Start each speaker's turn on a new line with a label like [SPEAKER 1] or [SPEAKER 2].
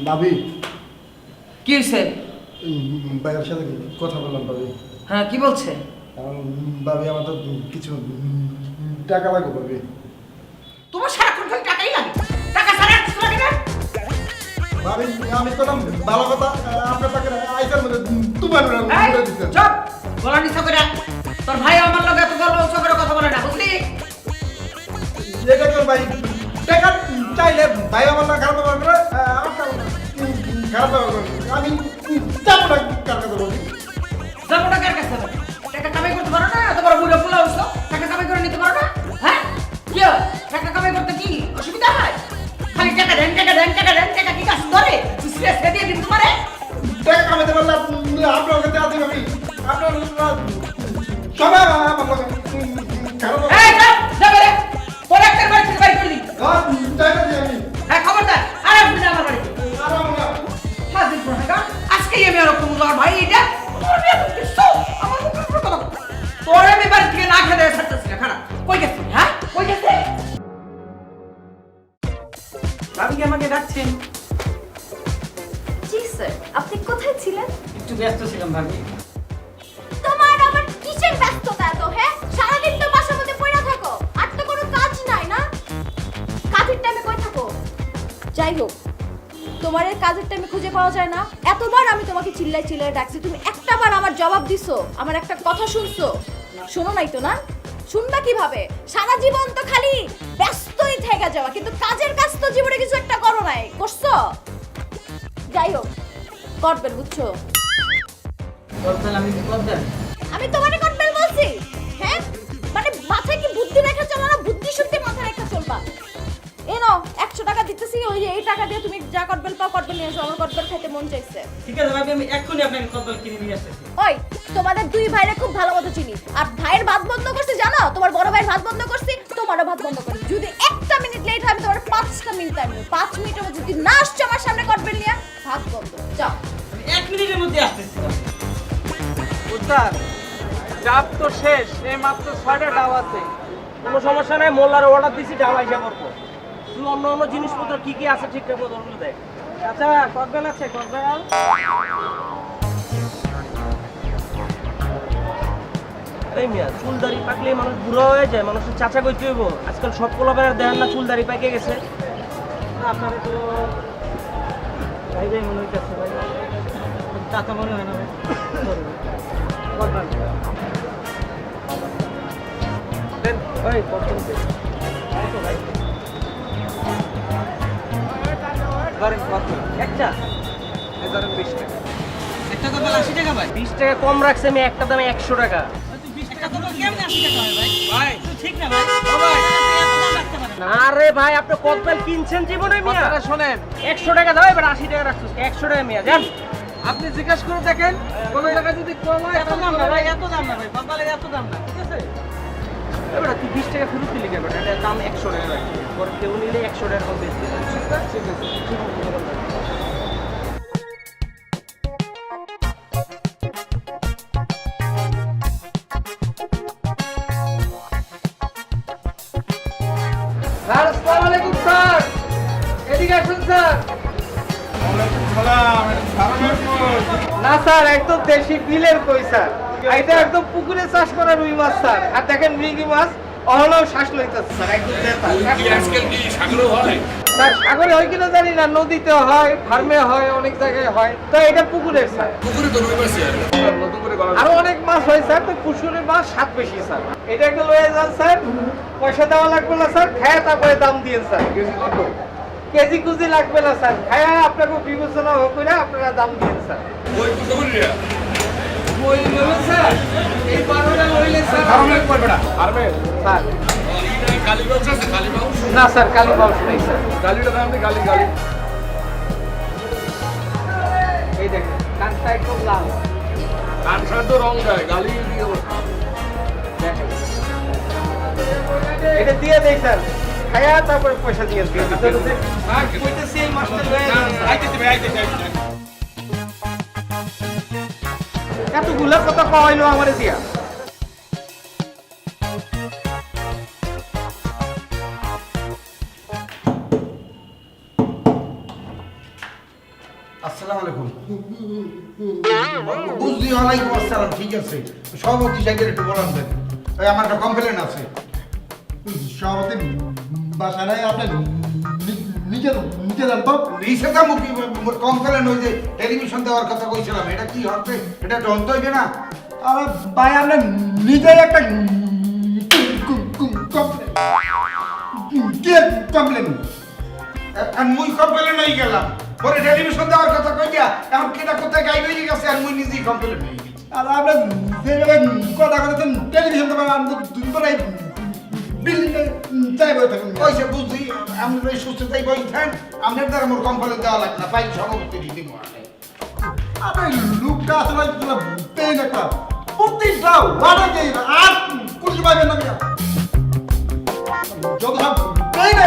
[SPEAKER 1] ভাবি
[SPEAKER 2] কি হয়েছে?
[SPEAKER 1] ভাইয়ের সাথে কথা বললাম ভাবি।
[SPEAKER 2] হ্যাঁ, কি বলছে?
[SPEAKER 1] ভাবি আমার তো কিছু টাকা লাগবে ভাবি।
[SPEAKER 2] তোমার সারাক্ষণ খালি টাকাই লাগে, টাকা ছাড়া আর কিছু লাগে না।
[SPEAKER 1] ভাবি আমি তো ভালো কথা আপনার টাকা আইসার মধ্যে তোমার দিচ্ছেন।
[SPEAKER 2] চুপ, গলা নিচু করে। তোর ভাই আমার লগে এত গলা উঁচু করে কথা বলে না, বুঝলি?
[SPEAKER 1] এটা কেন ভাই? টাকা চাইলে ভাই আমার না খারাপ ব্যবহার করে, খারাপ ব্যবহার করে। আমি যাবো না কার কাছে বলি।
[SPEAKER 2] যাবো টাকার কাছে যাবে। টাকা কামাই করতে পারো না? এত বড় বুড়ো ফুলা উঠছো, টাকা কামাই করে নিতে পারো না? হ্যাঁ, কি হয়? টাকা কামাই করতে কি অসুবিধা হয়? খালি টাকা দেন, টাকা দেন, টাকা দেন, টাকা কি কাজ করে? সিরিয়াস দিয়ে দিন তোমারে।
[SPEAKER 1] টাকা কামাইতে পারলে আপনার কাছে আসি ভাবি। আপনার সবাই আমার লোক খারাপ
[SPEAKER 2] এই চুপ, যাবে রে। তোর একটা বাড়ি থেকে বাড়ি করে দিই।
[SPEAKER 1] টাকা দিই আমি।
[SPEAKER 2] হ্যাঁ, খবরদার আর আসবি না আমার বাড়িতে। হাজির প্রণাগা, আজকেই আমি আর রকম আমার ভাই এটা তোর বিয়ে করতে সব আমার মুখের উপর কথা বল। তোর আমি বাড়ি থেকে না খেয়ে দেওয়া ছাড়তেছি না, খারাপ কই গেছে? হ্যাঁ, কই গেছে? ভাবি কি আমাকে ডাকছেন?
[SPEAKER 3] জি স্যার, আপনি কোথায় ছিলেন?
[SPEAKER 2] একটু ব্যস্ত ছিলাম ভাবি।
[SPEAKER 3] তোমার আবার কিসের ব্যস্ততা এত? হ্যাঁ, সারাদিন তো বাসার মধ্যে পড়ে থাকো, আর তো কোনো কাজ নাই না? কাজের টাইমে কই থাকো? যাই হোক, তোমার এই কাজের টাইমে খুঁজে পাওয়া যায় না। এতবার আমি তোমাকে চিল্লাই চিল্লাই ডাকছি, তুমি একটাবার আমার জবাব দিছো, আমার একটা কথা শুনছো? শোনো নাই তো না? শুনবা কিভাবে? সারা জীবন তো খালি ব্যস্তই থেকে যাওয়া, কিন্তু কাজের কাজ তো জীবনে কিছু একটা করো নাই, করছো? যাই হোক, করবেন, বুঝছো?
[SPEAKER 2] আমি কি করবেন?
[SPEAKER 3] আমি তোমারে করবেন বলছি? হ্যাঁ, মানে মাথায় কি বুদ্ধি রেখে চলো না? বুদ্ধি শুদ্ধি মাথায় রেখে চলবা। এই নাও 100 টাকা দিতেছি, ওই যে এই টাকা দিয়ে তুমি যা করবেন পাও, করবেন নিয়ে এসো, আমার করবেন খেতে মন চাইছে।
[SPEAKER 2] ঠিক আছে ভাবি, আমি এক্ষুনি আপনাকে কদবেল কিনে নিয়ে আসতেছি।
[SPEAKER 3] ওই, তোমাদের দুই ভাইরে খুব ভালো মতো চিনি, আর ভাইয়ের ভাত বন্ধ করছি জানো? তোমার বড় ভাইয়ের ভাত বন্ধ করছি, তোমারও ভাত বন্ধ করি। যদি একটা মিনিট লেট হয় আমি তোমার 5টা মিনিট টাইম দেব। 5 মিনিটের মধ্যে যদি না আসছো আমার সামনে করবেন নিয়ে, ভাত বন্ধ। যাও।
[SPEAKER 2] আমি 1 মিনিটের মধ্যে আসতেছি।
[SPEAKER 4] উস্তাদ, চাপ তো শেষ, এই মাত্র 6টা ডাব আছে। কোনো সমস্যা নাই, মোল্লার অর্ডার দিছি, ডাব আইসা করবো। তুই অন্য অন্য জিনিসপত্র কি কি আছে ঠিকঠাক মতো ওগুলো দেখ। আচ্ছা, কদবেল আছে? কদবেল এই মিয়া, চুল দাড়ি পাকলে মানুষ বুড়ো হয়ে যায়, মানুষের চাচা কইতে হইব। আজকাল সব পোলাপের দেখেন না চুল দাড়ি পাকে গেছে। আপনারা তো ভাই ভাই মনে হইতেছে, ভাই চাচা মনে হয় না ভাই। দেন, ওই কদবেল দেন। কত ভাই? ধরেন কদবেল একটা, এই ধরেন 20 টাকা।
[SPEAKER 2] একটা কদবেল 80 টাকা ভাই।
[SPEAKER 4] 20 টাকা কম রাখছে, আমি একটা দামে 100 টাকা।
[SPEAKER 2] তুই 20 টাকা কদবেল কেমনে 80 টাকা হয় ভাই? ভাই ঠিক না ভাই? ও ভাই, এত দাম রাখতে পারে না।
[SPEAKER 4] আরে ভাই, আপনি কদবেল কিনছেন জীবনে মিয়া?
[SPEAKER 5] কথাটা শোনেন,
[SPEAKER 4] 100 টাকা দাও, এবার 80 টাকা রাখছিস। 100 টাকা মিয়া যান।
[SPEAKER 5] আপনি জিজ্ঞেস করে দেখেন কোন জায়গায় যদি কম হয়
[SPEAKER 2] এত দাম না ভাই, এত দাম না ভাই, কদবেলের এত দাম না, ঠিক আছে?
[SPEAKER 4] এবার তুই 20 টাকা ফেরত দিলি কেন? এটার দাম 100 টাকা রাখছি। পরে কেউ নিলে 100 টাকা কম বেশি।
[SPEAKER 5] ঠিক আছে। স্যার, আসসালামু আলাইকুম স্যার। এদিকে আসুন স্যার। না স্যার, একদম দেশি বিলের কই স্যার। এটা একদম পুকুরে চাষ করা রুই মাছ স্যার। আর দেখেন মৃগী মাছ অহলেও শ্বাস লইতেছে স্যার, একদম দেশি। স্যার, সাগরে হয় কিনা জানি না, নদীতে হয়, ফার্মে হয়, অনেক জায়গায় হয়। তো এটা পুকুরের স্যার। আরো অনেক মাছ হয় স্যার, তো পুকুরের মাছ স্বাদ বেশি স্যার। এটা একটা লয়ে যান স্যার, পয়সা দেওয়া লাগবে না স্যার, খায় তারপরে দাম দিয়ে স্যার। কেজি কুজি লাগবে না স্যার, খায় আপনাকে বিবেচনা করে আপনারা দাম দিন স্যার। ওই নেবেন স্যার, এই 12টা লইলে স্যার স্যার। না স্যার, কালী বাউস নেই স্যার। এই দেখেন, কানটা একদম লাল। দেখেন। এটা দিয়ে দেই স্যার, খায়া তারপরে পয়সা দিয়ে দিন। কইতেছি এই মাছটা লয়ে যান স্যার। এতগুলা কথা পাওয়াইলো আমারে দিয়া।
[SPEAKER 1] আসসালামু আলাইকুম। বুঝলি, ওয়ালাইকুম আসসালাম। ঠিক আছে, সভাপতি সাহেবের একটু বলান দেন, ওই আমার একটা কমপ্লেন আছে। সভাপতি বাসা নাই, আপনার নিজের নিজের নিচে দাম কি কমপ্লেন? ওই যে টেলিভিশন দেওয়ার কথা কইছিলাম, এটা কি হবে? এটা ডন্ত হইবে না? আর ভাই আপনার নিজের একটা কমপ্লেন, আর মুই কমপ্লেন হয়ে গেলাম। পরে টেলিভিশন দেওয়ার কথা কইয়া এখন কেটা কোথায় গাই হয়ে গেছে, আর মুই নিজেই কমপ্লেন হয়ে গেছি। আর আমরা যেভাবে কথা কথা টেলিভিশন দেওয়ার আমরা দুই করে বিল্ডিংয়ে যাই বই থাকুন। ওইসে বুঝছি, আমরা এই সুস্থতাই বই থাকেন, আপনার দ্বারা মোর কমপ্লেন দেওয়া লাগবে না, পাই সভাপতি দিদি মহাশয়। আরে লোকটা আসলে পেন একটা প্রতিটা ওয়ার্ডে আর পুলিশ পাইবেন না যত সব পেন